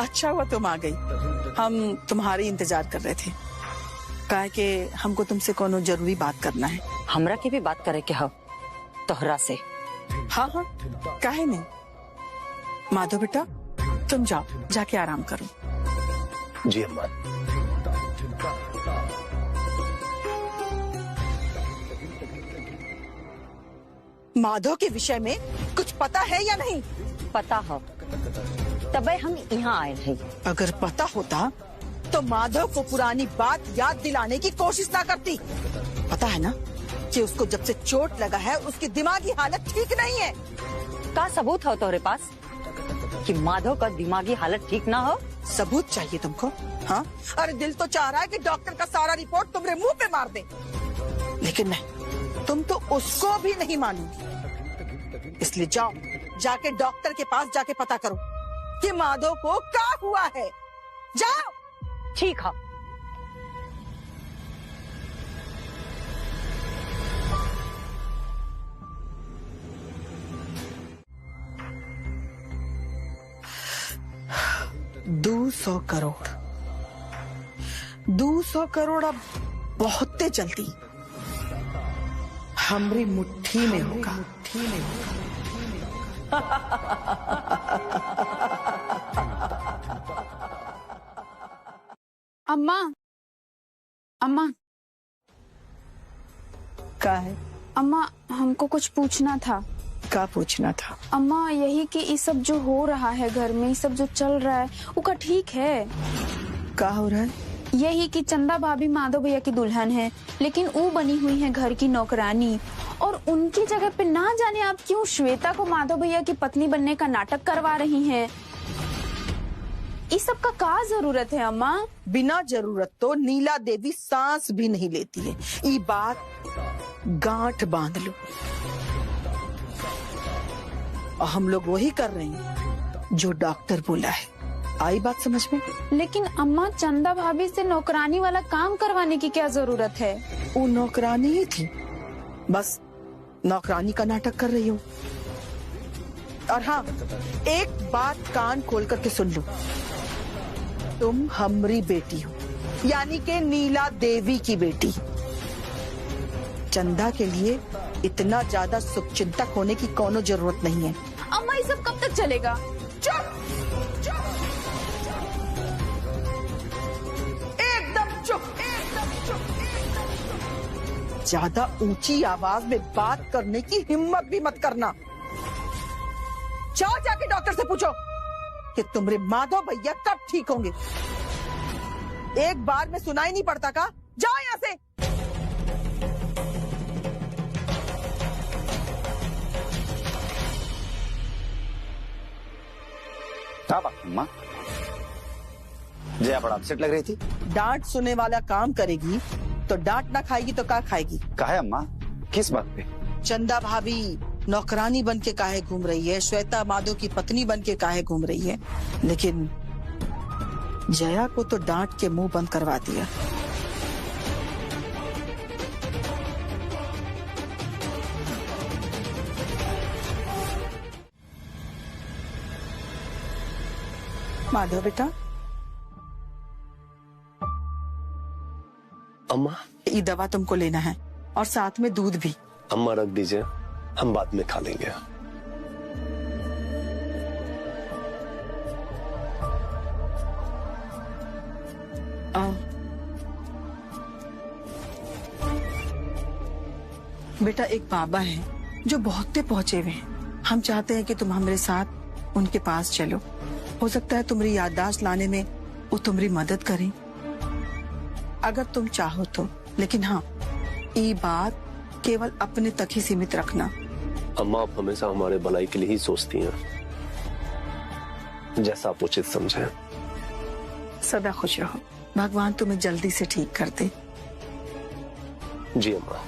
अच्छा हुआ तुम आ गई, हम तुम्हारी इंतजार कर रहे थे। कहा कि हमको तुमसे कोनो जरूरी बात करना है। हमरा की भी बात करे के हो तोहरा से। हाँ हाँ, काहे नहीं। माधव बेटा तुम जाओ, जाके आराम करो। जी अम्मा। माधव के विषय में कुछ पता है या नहीं? पता हो तबे हम यहाँ आए हैं। अगर पता होता तो माधव को पुरानी बात याद दिलाने की कोशिश ना करती। पता है ना कि उसको जब से चोट लगा है उसकी दिमागी हालत ठीक नहीं है। का सबूत हो तुम्हारे पास कि माधव का दिमागी हालत ठीक ना हो? सबूत चाहिए तुमको? हाँ, अरे दिल तो चाह रहा है कि डॉक्टर का सारा रिपोर्ट तुम्हारे मुंह पे मार दे, लेकिन नहीं, तुम तो उसको भी नहीं मानोगी। इसलिए जाओ, जाके डॉक्टर के पास जाके पता करो कि माधव को क्या हुआ है। जाओ। ठीक है। $200 करोड़, 200 करोड़ अब बहुत जल्दी हमारी मुट्ठी में होगा। अम्मा, अम्मा। क्या है? अम्मा हमको कुछ पूछना था। क्या पूछना था? अम्मा यही कि ये सब जो हो रहा है घर में, ये सब जो चल रहा है वो का ठीक है? क्या हो रहा है? यही कि चंदा भाभी माधव भैया की दुल्हन है, लेकिन वो बनी हुई है घर की नौकरानी, और उनकी जगह पे ना जाने आप क्यों श्वेता को माधव भैया की पत्नी बनने का नाटक करवा रही हैं। इस सब का क्या जरूरत है अम्मा? बिना जरूरत तो नीला देवी सांस भी नहीं लेती है। ये बात गांठ बांध लो। और हम लोग वही कर रहे हैं जो डॉक्टर बोला है। आई बात समझ में? लेकिन अम्मा चंदा भाभी से नौकरानी वाला काम करवाने की क्या जरूरत है? वो नौकरानी ही थी, बस नौकरानी का नाटक कर रही हो। और हाँ, एक बात कान खोल करके सुन लो, तुम हमारी बेटी हो, यानी कि नीला देवी की बेटी। चंदा के लिए इतना ज्यादा शुभचिंतक होने की कोनो जरूरत नहीं है। अम्मा ये सब कब तक चलेगा? चुप, चुप, एकदम चुप, एकदम चुप। ज्यादा ऊंची आवाज में बात करने की हिम्मत भी मत करना। जाओ जाके डॉक्टर से पूछो कि तुम्हारे माधव भैया कब ठीक होंगे। एक बार में सुनाई नहीं पड़ता का? जाओ यहाँ से। क्या बात अम्मा? जया बड़ा अपसेट लग रही थी। डांट सुनने वाला काम करेगी तो डांट ना खाएगी तो क्या खाएगी? कहा है अम्मा? किस बात पे? चंदा भाभी नौकरानी बन के काहे घूम रही है, श्वेता माधव की पत्नी बन के काहे घूम रही है, लेकिन जया को तो डांट के मुंह बंद करवा दिया। माधव बेटा, अम्मा ये दवा तुमको लेना है और साथ में दूध भी। अम्मा रख दीजिए, हम बाद में खा लेंगे। बेटा एक बाबा है जो बहुत पहुंचे हुए हैं, हम चाहते हैं कि तुम हमारे साथ उनके पास चलो। हो सकता है तुम्हारी याददाश्त लाने में वो तुम्हारी मदद करें, अगर तुम चाहो तो। लेकिन हाँ, ये बात केवल अपने तक ही सीमित रखना। अम्मा आप हमेशा हमारे भलाई के लिए ही सोचती हैं, जैसा आप उचित समझें। सदा खुश रहो, भगवान तुम्हें जल्दी से ठीक कर दे। जी अम्मा।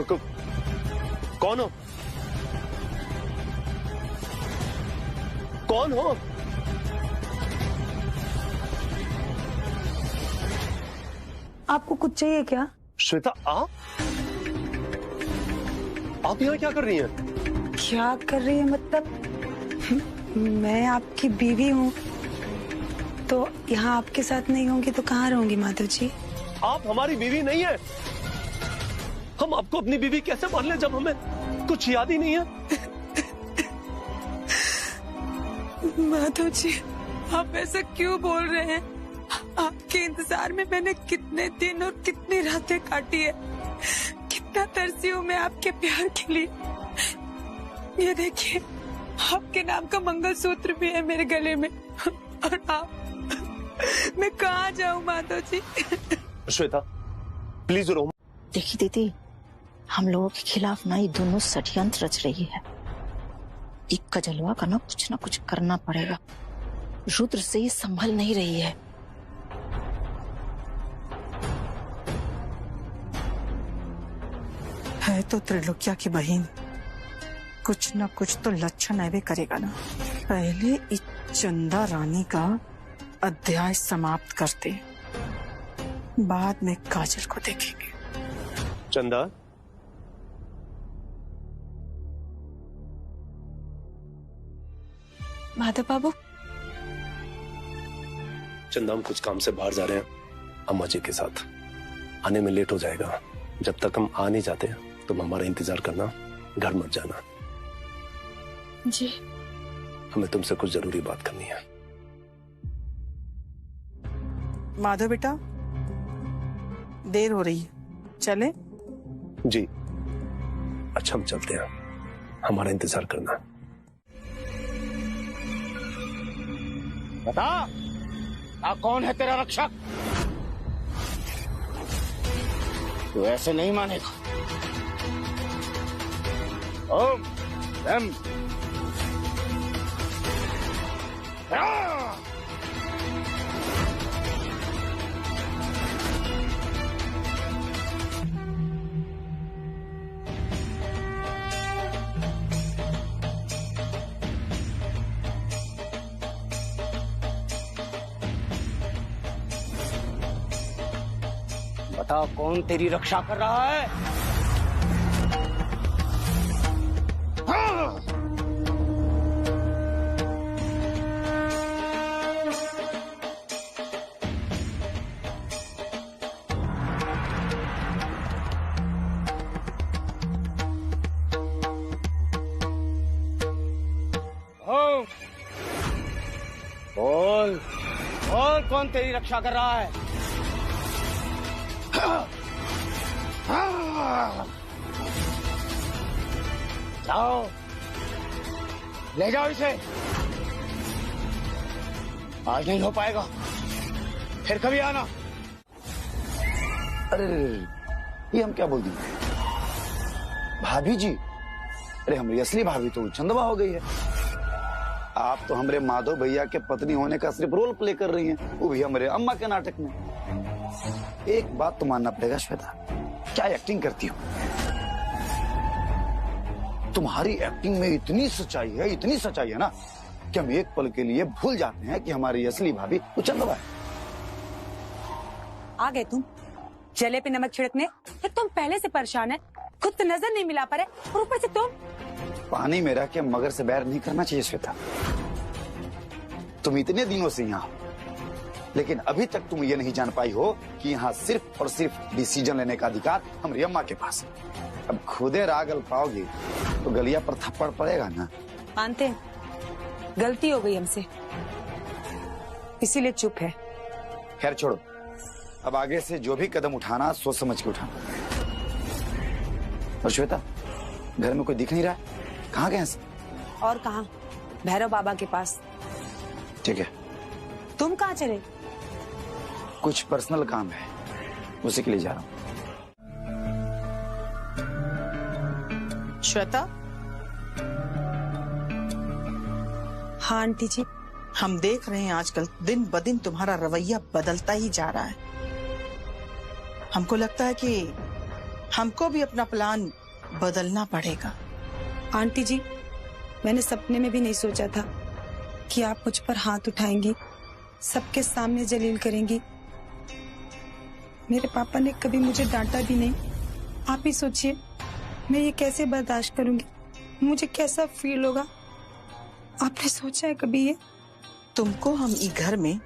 कौन हो? कौन हो? आपको कुछ चाहिए क्या? श्वेता, आप यहाँ क्या कर रही हैं? क्या कर रही है मतलब? मैं आपकी बीवी हूँ, तो यहाँ आपके साथ नहीं होंगी तो कहाँ रहूंगी माधव जी? आप हमारी बीवी नहीं है। हम आपको अपनी बीवी कैसे मान लें जब हमें कुछ याद ही नहीं है? माधव जी, आप ऐसा क्यों बोल रहे हैं? आपके इंतजार में मैंने कितने दिन और कितनी रातें काटी है। कितना तरसी हूँ मैं आपके प्यार के लिए। ये देखिए, आपके नाम का मंगलसूत्र भी है मेरे गले में। और आप, मैं कहाँ जाऊँ माधव जी? श्वेता, प्लीज रो। देखी दीदी, हम लोगों के खिलाफ ना ये दोनों षड्यंत्र रच रही है। एक कजलवा का ना कुछ करना पड़ेगा। रुद्र से ये संभल नहीं रही है। तो त्रिलोक्या की बहन, कुछ न कुछ तो लक्षण ऐवे करेगा ना। पहले इस चंदा रानी का अध्याय समाप्त करते, बाद में काजल को देखेंगे। चंदा, माधव बाबू, चंदा, हम कुछ काम से बाहर जा रहे हैं अम्मा जी के साथ। आने में लेट हो जाएगा। जब तक हम आ नहीं जाते तुम हमारा इंतजार करना, घर मत जाना। जी। हमें तुमसे कुछ जरूरी बात करनी है। माधव बेटा, देर हो रही है, चले? जी अच्छा, हम चलते हैं। हमारा इंतजार करना। बता, कौन है तेरा रक्षक? तू ऐसे नहीं मानेगा। ओम एम बता, कौन तेरी रक्षा कर रहा है? हाँ! बोल, बोल, कौन तेरी रक्षा कर रहा है? जाओ, ले जाओ इसे। आज नहीं हो पाएगा, फिर कभी आना। अरे ये हम क्या बोल दिए? भाभी जी, अरे हमारी असली भाभी तो चंदवा हो गई है। आप तो हमारे माधव भैया के पत्नी होने का सिर्फ रोल प्ले कर रही हैं, वो भी हमारे अम्मा के नाटक में। एक बात तो मानना पड़ेगा श्वेता, क्या एक्टिंग करती हो? तुम्हारी एक्टिंग में इतनी सच्चाई है ना, कि हम एक पल के लिए भूल जाते हैं कि हमारी असली भाभी वो चंदवा है। आ गए तुम जले पे नमक छिड़कने। फिर तुम पहले से परेशान है, खुद से नजर नहीं मिला पा रहे, और ऊपर से तुम। पानी में रह के मगर से बैर नहीं करना चाहिए श्वेता। तुम इतने दिनों से यहाँ, लेकिन अभी तक तुम ये नहीं जान पाई हो कि यहाँ सिर्फ और सिर्फ डिसीजन लेने का अधिकार हमारी अम्मा के पास है। अब खुदे रागल पाओगे तो गलिया पर थप्पड़ पड़ेगा ना। मानते हैं गलती हो गई हमसे, इसीलिए चुप है। खैर छोड़ो, अब आगे से जो भी कदम उठाना सोच समझ के उठाना। और श्वेता, घर में कोई दिख नहीं रहा है, कहाँ गए हैं? और कहाँ, भैरव बाबा के पास। ठीक है। तुम कहाँ चले? कुछ पर्सनल काम है, उसी के लिए जा रहा हूँ। श्वेता। हाँ आंटी जी। हम देख रहे हैं आजकल दिन ब दिन तुम्हारा रवैया बदलता ही जा रहा है। हमको लगता है कि हमको भी अपना प्लान बदलना पड़ेगा। आंटी जी, मैंने सपने में भी नहीं सोचा था कि आप मुझ पर हाथ उठाएंगी, सबके सामने जलील करेंगी। मेरे पापा ने कभी मुझे डांटा भी नहीं। आप ही सोचिए, मैं ये कैसे बर्दाश्त करूंगी, मुझे कैसा फील होगा। आपने सोचा है कभी ये? तुमको हम ई घर में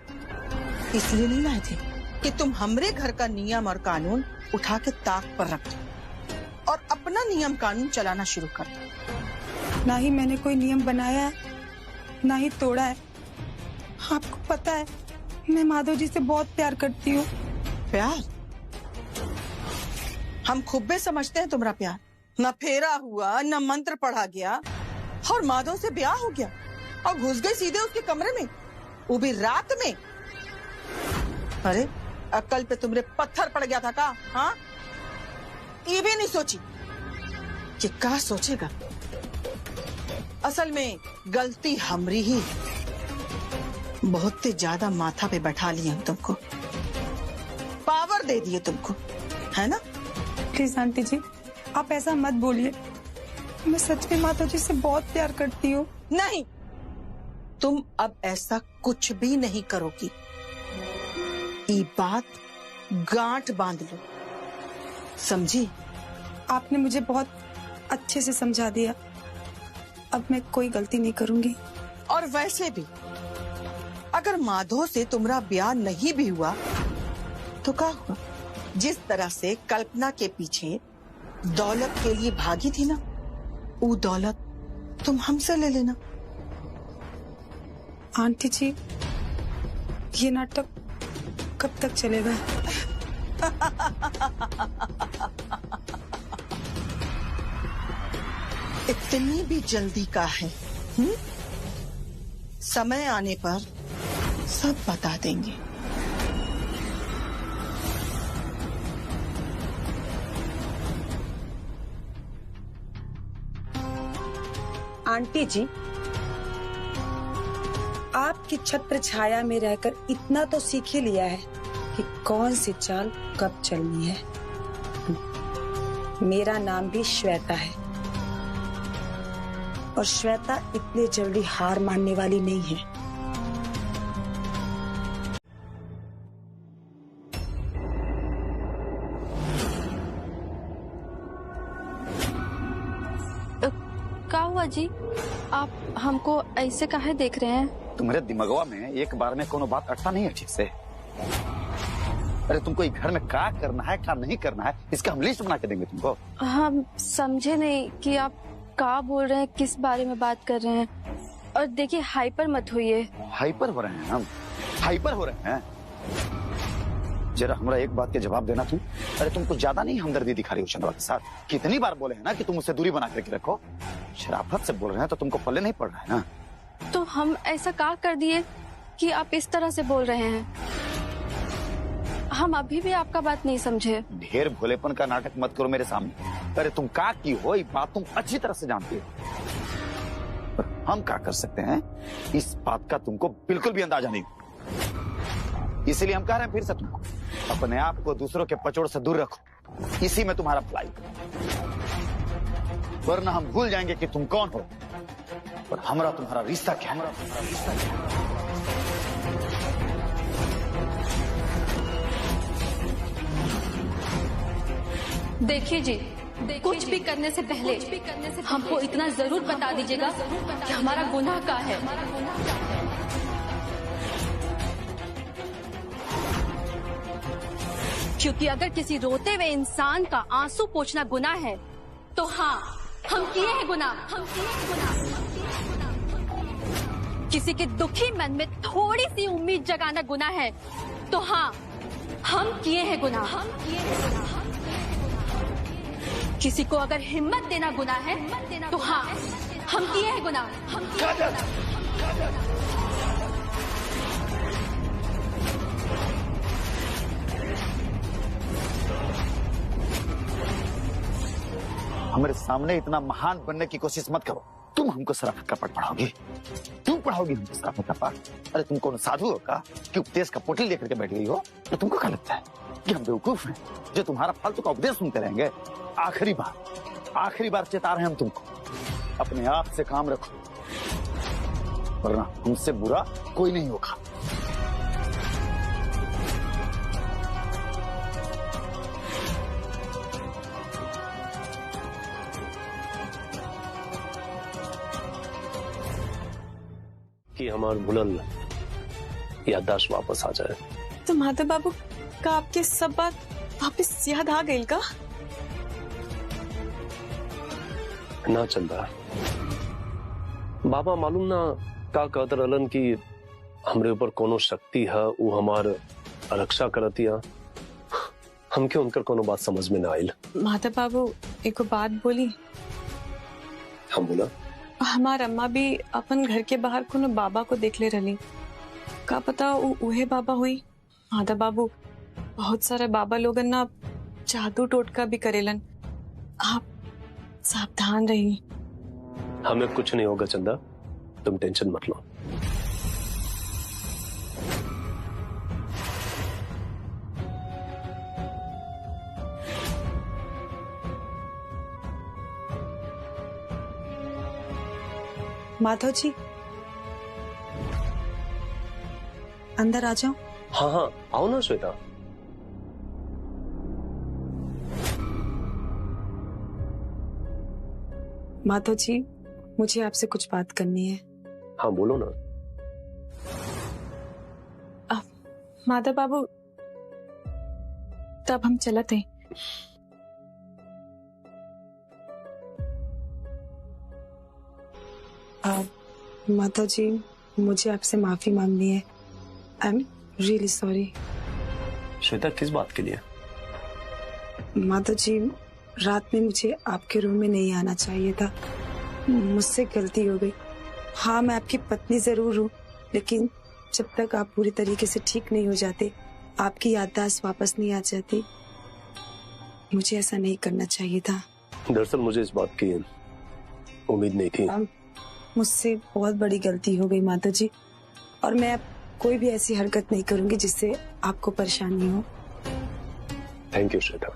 इसलिए नहीं लाए थे कि तुम हमरे घर का नियम और कानून उठा के ताक पर रख दो और अपना नियम कानून चलाना शुरू कर दो। ना ही मैंने कोई नियम बनाया है, ना ही तोड़ा है। आपको पता है, मैं माधव जी से बहुत प्यार करती हूँ। प्यार? हम खूबे समझते हैं तुम्हारा प्यार। न फेरा हुआ, न मंत्र पढ़ा गया और माधव से ब्याह हो गया और घुस गए सीधे उसके कमरे में, वो भी रात में। अरे अक्ल पे तुमरे पत्थर पड़ गया था का? हाँ, ये भी नहीं सोची कि क्या सोचेगा। असल में गलती हमरी ही, बहुत ज्यादा माथा पे बैठा लिया हम तुमको, पावर दे दिए तुमको, है ना? प्लीज आंटी जी, आप ऐसा मत बोलिए। मैं सच में माधव जी से बहुत प्यार करती हूँ। नहीं, तुम अब ऐसा कुछ भी नहीं करोगी। ये बात गांठ बांध लो, समझी? आपने मुझे बहुत अच्छे से समझा दिया। अब मैं कोई गलती नहीं करूंगी। और वैसे भी अगर माधव से तुम्हारा ब्याह नहीं भी हुआ तो क्या हुआ? जिस तरह से कल्पना के पीछे दौलत के लिए भागी थी ना, वो दौलत तुम हमसे ले लेना। आंटी जी, ये नाटक कब तक चलेगा? इतनी भी जल्दी का है? समय आने पर सब बता देंगे। आंटी जी, आपकी छत्र छाया में रहकर इतना तो सीख ही लिया है कि कौन सी चाल कब चलनी है। मेरा नाम भी श्वेता है और श्वेता इतनी जल्दी हार मानने वाली नहीं है। क्या हुआ जी? आप हमको ऐसे काहे देख रहे हैं? तुम्हारे दिमागवा में एक बार में कोनो बात अटता नहीं है ठीक से। अरे तुमको इस घर में क्या करना है, क्या नहीं करना है, इसका हम लिस्ट बना के देंगे तुमको। हम समझे नहीं कि आप क्या बोल रहे हैं, किस बारे में बात कर रहे हैं। और देखिए, हाइपर मत होइए। हाइपर हो रहे हैं हम? हाइपर हो रहे हैं? जरा हमरा एक बात के जवाब देना तुम। अरे तुमको ज्यादा नहीं हमदर्दी दिखा रही हो चंद्रा के साथ? कितनी बार बोले हैं ना कि तुम उससे दूरी बना करके रखो। शराफत से बोल रहे हैं तो तुमको पल्ले नहीं पड़ रहा है ना? तो हम ऐसा क्या कर दिए कि आप इस तरह से बोल रहे हैं? हम अभी भी आपका बात नहीं समझे। ढेर भोलेपन का नाटक मत करो मेरे सामने। अरे तुम का की हो, ये बात तुम अच्छी तरह से जानती हो। पर हम क्या कर सकते हैं, इस बात का तुमको बिल्कुल भी अंदाजा नहीं। इसीलिए हम कह रहे हैं फिर से तुमको अपने आप को दूसरों के पचोड़ से दूर रखो। इसी में तुम्हारा भलाई, वरना हम भूल जाएंगे कि तुम कौन हो और हमारा तुम्हारा रिश्ता क्या है। देखिए जी, कुछ भी करने से पहले हमको इतना जरूर बता दीजिएगा कि हमारा गुनाह क्या है। क्योंकि अगर किसी रोते हुए इंसान का आंसू पोंछना गुनाह है, तो हाँ, हम किए हैं गुनाह। किसी के दुखी मन में थोड़ी सी उम्मीद जगाना गुनाह है, तो हाँ, हम किए हैं गुनाह। किसी को अगर हिम्मत देना गुनाह है, तो हाँ, हम किए हैं गुनाह। हमारे सामने इतना महान बनने की कोशिश मत करो। तुम हमको शराफत का पाठ पढ़ाओगी? तुम पढ़ाओगी हमको शराफत का पाठ? अरे तुम कौन साधु हो का कि उपदेश का पोटली लेकर के बैठ गई हो? तो तुमको क्या लगता है कि हम बेवकूफ हैं जो तुम्हारा फालतू का उपदेश सुनते रहेंगे। आखिरी बार चेता रहे हैं हम तुमको, अपने आप से काम रखो वरना हमसे बुरा कोई नहीं होगा। कि हमार भुलल याददाश्त वापस आ जाए। तो माधव बाबू का आपके सब बात वापस याद आ गई का? ना चंदा, बाबा मालूम ना का कहत रहलन कि हमरे ऊपर कोनो शक्ति है, वो हमार रक्षा करतिया। हमके उनकर कोनो बात समझ में ना आइल। माधव बाबू एको बात बोली। हम बोला हमार अम्मा भी अपन घर के बाहर कोनो बाबा को देख ले रही, का पता उहे बाबा हुई। माधव बाबू बहुत सारे बाबा लोगन ना जादू टोटका भी करेलन, आप सावधान रहिए। हमें कुछ नहीं होगा चंदा, तुम टेंशन मत लो। माधव जी अंदर आ जाओ। हाँ हाँ आओ ना श्वेता। माधव जी मुझे आपसे कुछ बात करनी है। हाँ बोलो ना। माधव बाबू तब हम चलते हैं। माधव जी मुझे आपसे माफी मांगनी है। I am really sorry. Shweta किस बात के लिए? माधव जी रात में मुझे आपके रूम में नहीं आना चाहिए था, मुझसे गलती हो गई। हाँ मैं आपकी पत्नी जरूर हूँ, लेकिन जब तक आप पूरी तरीके से ठीक नहीं हो जाते, आपकी याददाश्त वापस नहीं आ जाती, मुझे ऐसा नहीं करना चाहिए था। दरअसल मुझे इस बात की उम्मीद नहीं थी। मुझसे बहुत बड़ी गलती हो गई माधव जी, और मैं अब कोई भी ऐसी हरकत नहीं करूंगी जिससे आपको परेशानी हो। Thank you Shweta.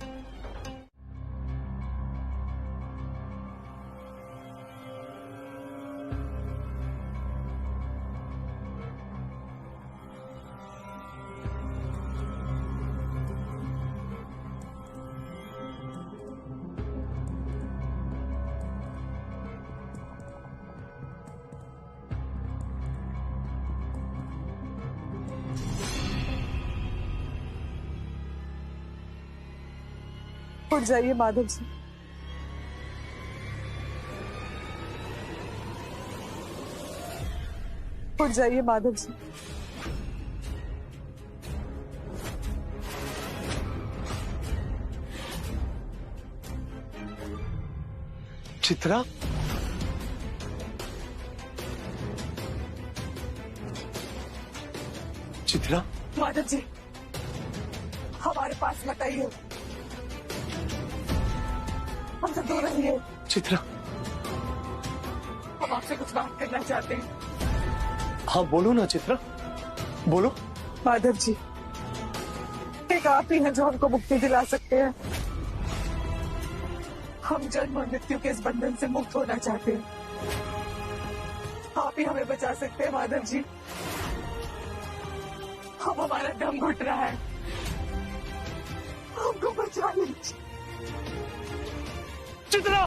उठ जाइए माधव जी। उठ जाइए माधव जी। चित्रा, चित्रा। माधव जी हमारे पास मत आइए, हमसे दूर रहिए। चित्रा हम आपसे कुछ बात करना चाहते हैं। हाँ बोलो ना चित्रा, बोलो। माधव जी एक आप ही हैं जो हमको मुक्ति दिला सकते हैं। हम जन्म और मृत्यु के इस बंधन से मुक्त होना चाहते हैं, आप ही हमें बचा सकते हैं माधव जी। अब हमारा दम घुट रहा है, हमको बचा लीजिए। चित्रा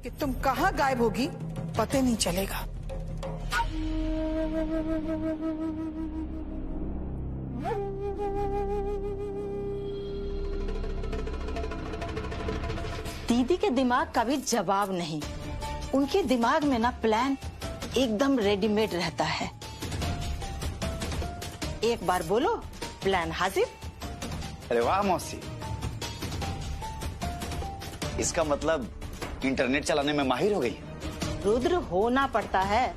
कि तुम कहाँ गायब होगी पता नहीं चलेगा। दीदी के दिमाग का भी जवाब नहीं। उनके दिमाग में ना प्लान एकदम रेडीमेड रहता है। एक बार बोलो प्लान हाजिर। अरे वाह मौसी, इसका मतलब इंटरनेट चलाने में माहिर हो गई। रुद्र होना पड़ता है,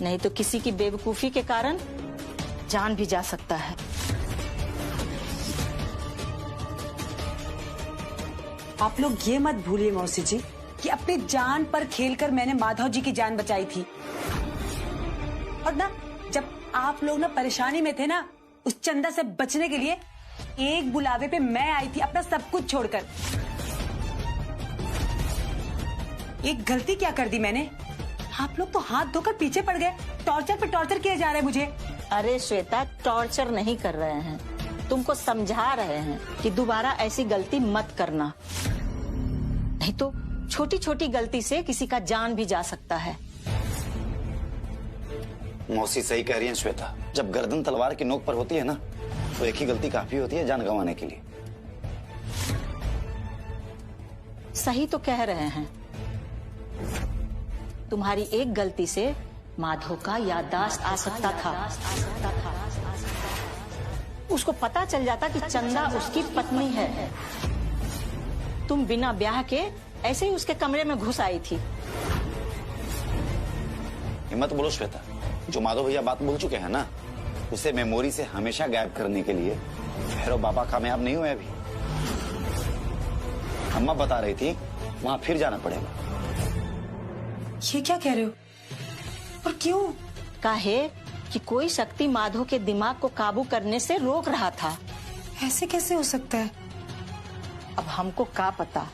नहीं तो किसी की बेवकूफी के कारण जान भी जा सकता है। आप लोग ये मत भूलिए मौसी जी कि अपनी जान पर खेलकर मैंने माधव जी की जान बचाई थी। और ना जब आप लोग ना परेशानी में थे ना, उस चंदा से बचने के लिए एक बुलावे पे मैं आई थी, अपना सब कुछ छोड़कर। एक गलती क्या कर दी मैंने? आप लोग तो हाथ धोकर पीछे पड़ गए। टॉर्चर पे टॉर्चर किए जा रहे हैं मुझे। अरे श्वेता, टॉर्चर नहीं कर रहे हैं, तुमको समझा रहे हैं कि दोबारा ऐसी गलती मत करना, नहीं तो छोटी छोटी गलती से किसी का जान भी जा सकता है। मौसी सही कह रही है श्वेता, जब गर्दन तलवार की नोक पर होती है ना, तो एक ही गलती काफी होती है जान गंवाने के लिए। सही तो कह रहे हैं, तुम्हारी एक गलती से माधव का याददाश्त आ सकता था। उसको पता चल जाता कि चंदा उसकी पत्नी है। तुम बिना ब्याह के ऐसे ही उसके कमरे में घुस आई थी। हिम्मत बोलो श्वेता, जो माधव भैया बात बोल चुके हैं ना, उसे मेमोरी से हमेशा गायब करने के लिए भैरव बाबा कामयाब नहीं हुए अभी। अम्मा बता रही थी वहां फिर जाना पड़ेगा। ये क्या कह रहे हो और क्यों? काहे कि कोई शक्ति माधव के दिमाग को काबू करने से रोक रहा था। ऐसे कैसे हो सकता है? अब हमको क्या पता,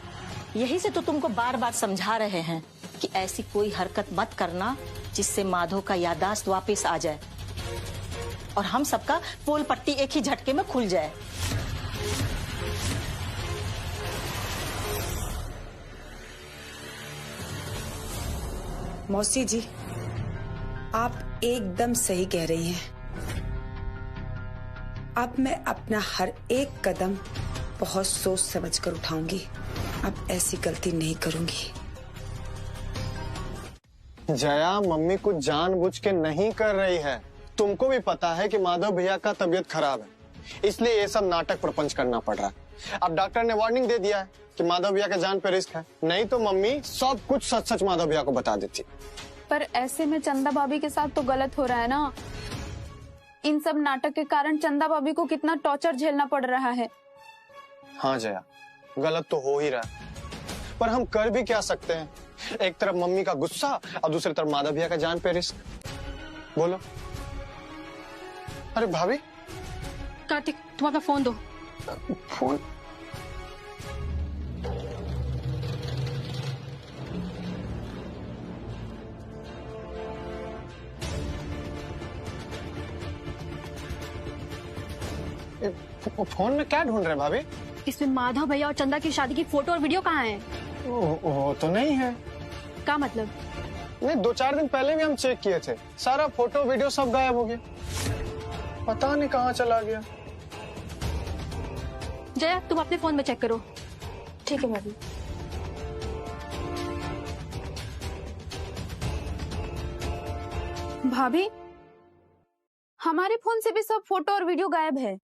यही से तो तुमको बार बार समझा रहे हैं कि ऐसी कोई हरकत मत करना जिससे माधव का याददाश्त वापस आ जाए और हम सबका पोल पट्टी एक ही झटके में खुल जाए। मौसी जी, आप एकदम सही कह रही हैं। अब मैं अपना हर एक कदम बहुत सोच समझ कर उठाऊंगी। अब ऐसी गलती नहीं करूंगी। जया, मम्मी कुछ जानबूझ के नहीं कर रही है। तुमको भी पता है कि माधव भैया का तबीयत खराब है, इसलिए ये सब नाटक प्रपंच करना पड़ रहा है। अब डॉक्टर ने वार्निंग दे दिया है कि माधव भैया के जान पे रिस्क है, नहीं तो मम्मी सब कुछ सच सच माधव भैया को बता देती। पर ऐसे में चंदा भाभी के साथ तो गलत हो रहा है ना। इन सब नाटक के कारण चंदा भाभी को कितना टॉर्चर झेलना पड़ रहा है। हाँ जया, गलत तो हो ही रहा है, पर हम कर भी क्या सकते हैं? एक तरफ मम्मी का गुस्सा और दूसरी तरफ माधव भैया का जान पे रिस्क। बोलो। अरे भाभी। कार्तिक, तुम अपना फोन दो। फोन? फोन में क्या ढूंढ रहे हैं भाभी? इसमें माधव भैया और चंदा की शादी की फोटो और वीडियो कहाँ है? वो तो नहीं है। क्या मतलब? नहीं, 2-4 दिन पहले भी हम चेक किए थे, सारा फोटो वीडियो सब गायब हो गया। पता नहीं कहाँ चला गया। जया, तुम अपने फोन में चेक करो। ठीक है भाभी। भाभी, हमारे फोन से भी सब फोटो और वीडियो गायब है।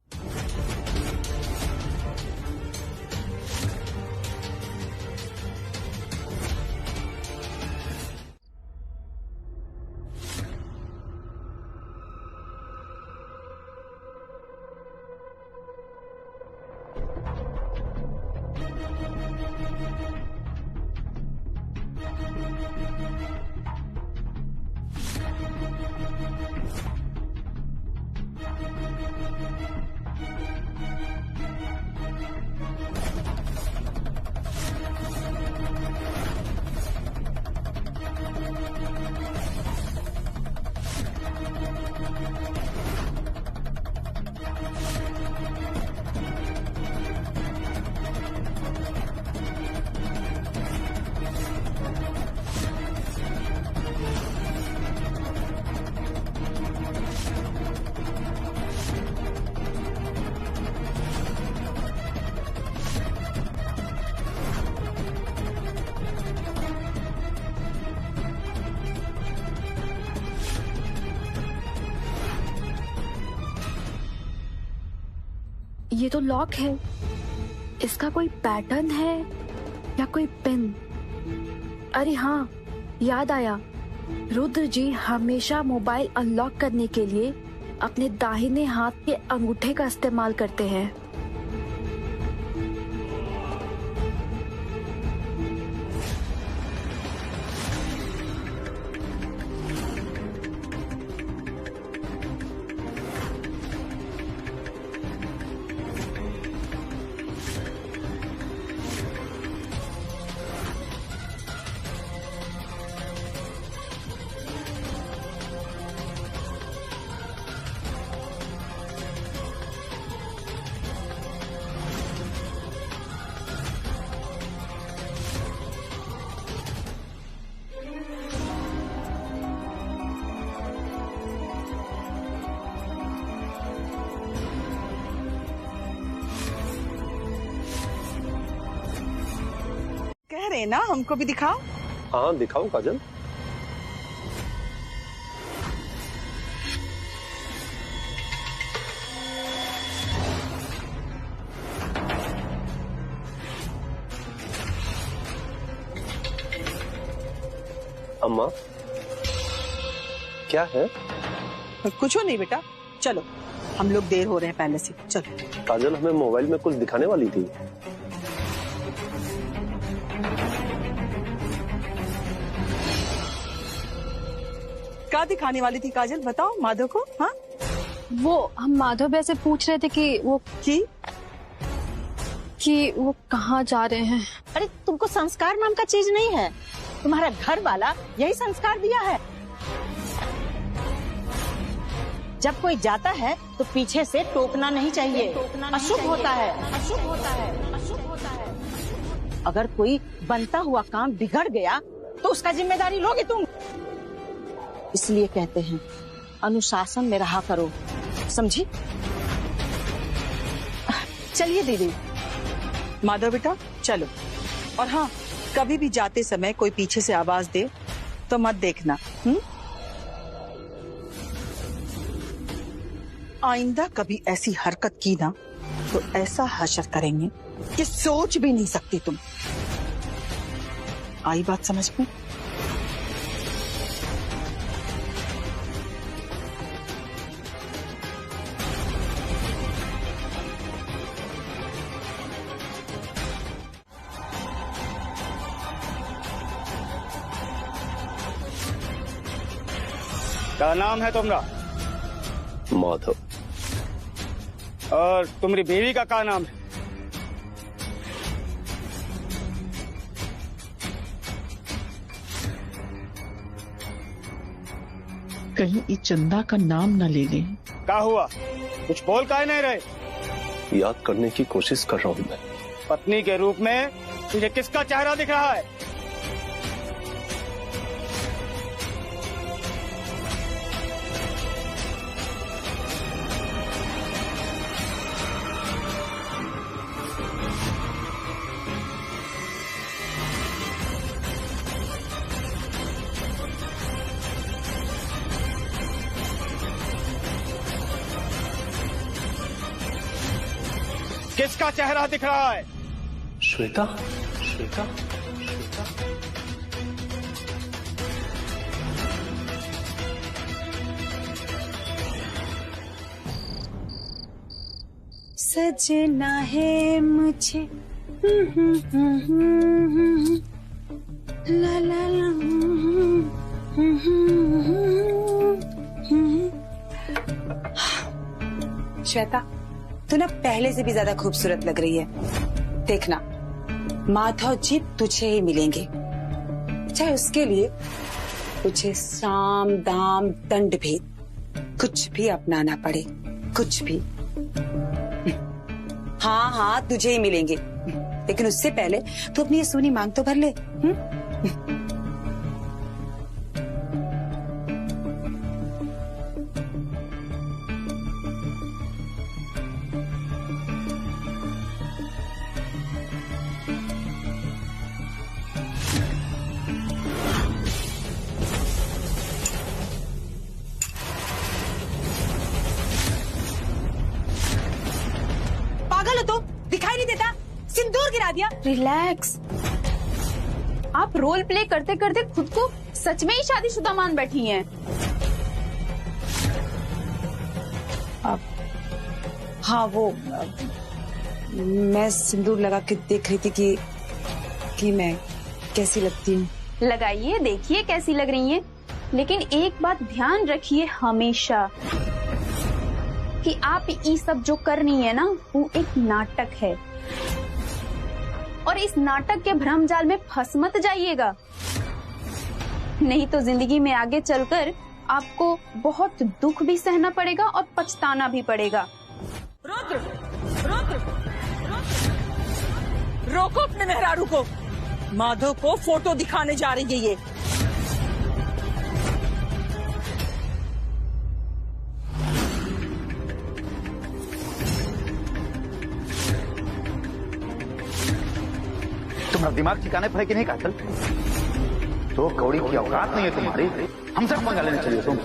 ये तो लॉक है, इसका कोई पैटर्न है या कोई पिन? अरे हाँ, याद आया, रुद्र जी हमेशा मोबाइल अनलॉक करने के लिए अपने दाहिने हाथ के अंगूठे का इस्तेमाल करते हैं। रहे ना, हमको भी दिखाओ। हाँ दिखाओ काजल। अम्मा क्या है? कुछ नहीं बेटा, चलो हम लोग देर हो रहे हैं पहले से, चलो। काजल हमें मोबाइल में कुछ दिखाने वाली थी। क्या दिखाने वाली थी काजल, बताओ माधव को। हाँ वो हम माधव भैया से पूछ रहे थे कि वो कहाँ जा रहे हैं। अरे तुमको संस्कार नाम का चीज नहीं है? तुम्हारा घर वाला यही संस्कार दिया है। जब कोई जाता है तो पीछे से टोकना नहीं चाहिए, अशुभ होता है, अशुभ होता है, अशुभ होता है। अगर कोई बनता हुआ काम बिगड़ गया तो उसका जिम्मेदारी लोगे तुम। इसलिए कहते हैं अनुशासन में रहा करो, समझी? चलिए दीदी। माधव बेटा चलो। और हाँ, कभी भी जाते समय कोई पीछे से आवाज दे तो मत देखना। आइंदा कभी ऐसी हरकत की ना तो ऐसा हशर करेंगे कि सोच भी नहीं सकती तुम। आई बात समझ में? क्या नाम है तुम्हारा? माधव। और तुम्हारी बीवी का क्या नाम है? कहीं ये चंदा का नाम न ले लें। क्या हुआ, कुछ बोल काहे नहीं रहे? याद करने की कोशिश कर रहा हूँ मैं। पत्नी के रूप में तुझे किसका चेहरा दिख रहा है? किसका चेहरा दिख रहा है? श्वेता, श्वेता, सजना है मुझे ला ला ला। श्वेता, तू ना पहले से भी ज्यादा खूबसूरत लग रही है। देखना, माधव जी तुझे ही मिलेंगे, चाहे उसके लिए तुझे साम दाम दंड भेद कुछ भी अपनाना पड़े, कुछ भी। हाँ हाँ, तुझे ही मिलेंगे, लेकिन उससे पहले तू अपनी ये सोनी मांग तो भर ले। पागल हो तो दिखाई नहीं देता? सिंदूर गिरा दिया। रिलैक्स। आप रोल प्ले करते करते खुद को सच में ही शादीशुदा मान बैठी हैं। हाँ, वो मैं सिंदूर लगा के देख रही थी कि मैं कैसी लगती हूँ। लगाइए, देखिए कैसी लग रही हैं। लेकिन एक बात ध्यान रखिए हमेशा कि आप ये सब जो कर रही है ना, वो एक नाटक है। और इस नाटक के भ्रम जाल में फंस मत जाइएगा, नहीं तो जिंदगी में आगे चलकर आपको बहुत दुख भी सहना पड़ेगा और पछताना भी पड़ेगा। रुद्र, रुद्र, रोको अपने मेहरारू को। माधव को फोटो दिखाने जा रही है ये। तुम्हारा दिमाग ठिकाने पर है कि नहीं काजल? तो कौड़ी की औकात नहीं है तुम्हारी, हमसे पंगा लेने चलिए तुम।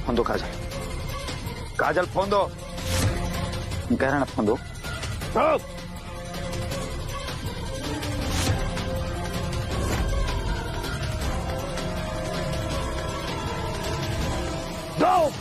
फोन दो काजल, काजल फोन दो, कह रहे ना फोन दो। दो